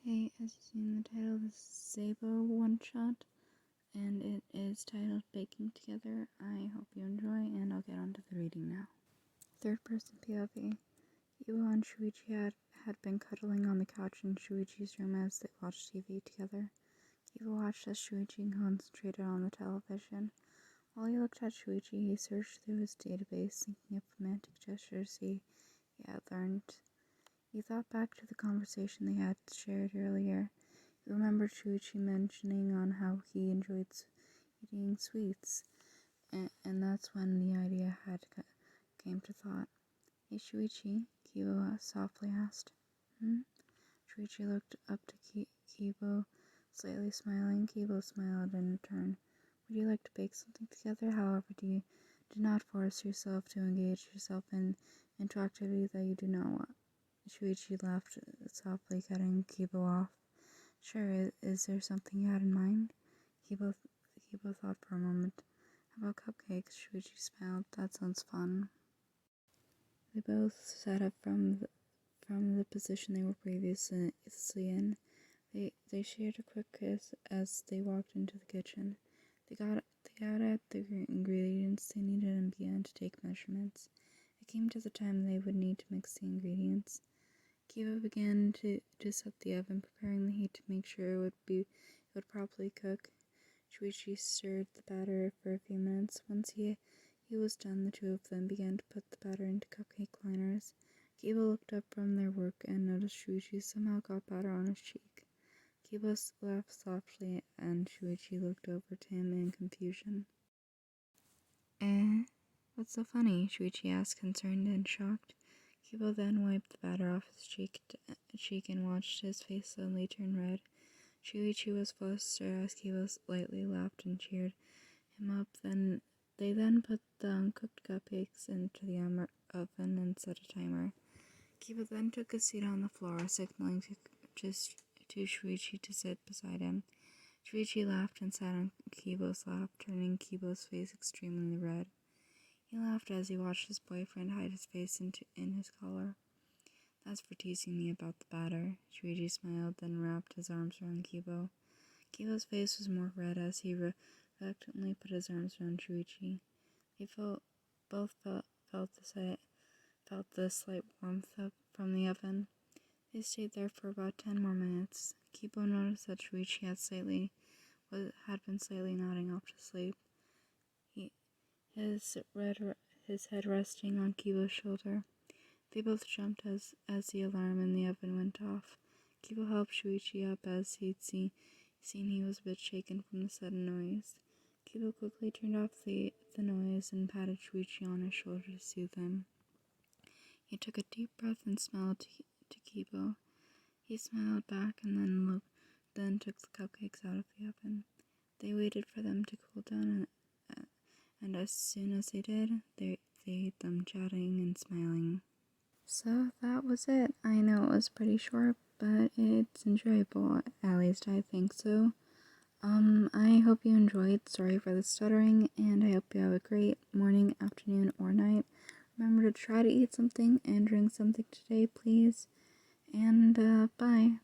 Hey, as you see in the title, this is Saiibo one-shot, and it is titled Baking Together. I hope you enjoy, and I'll get on to the reading now. Third-person POV. Iwo and Shuichi had been cuddling on the couch in Shuichi's room as they watched TV together. Iwo watched as Shuichi concentrated on the television. While he looked at Shuichi, he searched through his database, thinking of romantic gestures he had learned. He thought back to the conversation they had shared earlier. He remembered Shuichi mentioning on how he enjoyed eating sweets, and that's when the idea came to thought. Hey Shuichi, Kibo softly asked. Shuichi looked up to Kibo, slightly smiling. Kibo smiled in return. Would you like to bake something together? However, do not force yourself to engage yourself into activities that you do not want. Shuichi laughed softly, cutting Kibo off. Sure, is there something you had in mind? Kibo thought for a moment. How about cupcakes? Shuichi smiled. That sounds fun. They both sat up from the position they were previously in. They shared a quick kiss as they walked into the kitchen. They got out the ingredients they needed and began to take measurements. It came to the time they would need to mix the ingredients. Kiba began to set the oven, preparing the heat to make sure it would properly cook. Shuichi stirred the batter for a few minutes. Once he was done, the two of them began to put the batter into cupcake liners. Kiba looked up from their work and noticed Shuichi somehow got batter on his cheek. Kiba laughed softly, and Shuichi looked over to him in confusion. What's so funny? Shuichi asked, concerned and shocked. Kibo then wiped the batter off his cheek and watched his face suddenly turn red. Shuichi was flustered as Kibo lightly laughed and cheered him up. They put the uncooked cupcakes into the oven and set a timer. Kibo then took a seat on the floor, signaling to Shuichi to sit beside him. Shuichi laughed and sat on Kibo's lap, turning Kibo's face extremely red. He laughed as he watched his boyfriend hide his face in his collar. That's for teasing me about the batter. Shuichi smiled, then wrapped his arms around Kibo. Kibo's face was more red as he reluctantly put his arms around Shuichi. They both felt the slight warmth from the oven. They stayed there for about 10 more minutes. Kibo noticed that Shuichi had been slightly nodding off to sleep. His head resting on Kibo's shoulder. They both jumped as the alarm in the oven went off. Kibo helped Shuichi up as he'd seen he was a bit shaken from the sudden noise. Kibo quickly turned off the noise and patted Shuichi on his shoulder to soothe him. He took a deep breath and smiled to Kibo. He smiled back and then took the cupcakes out of the oven. They waited for them to cool down, and as soon as they did, they ate them, chatting and smiling. So that was it. I know it was pretty short, but it's enjoyable. At least I think so. I hope you enjoyed. Sorry for the stuttering, and I hope you have a great morning, afternoon, or night. Remember to try to eat something and drink something today, please. And bye.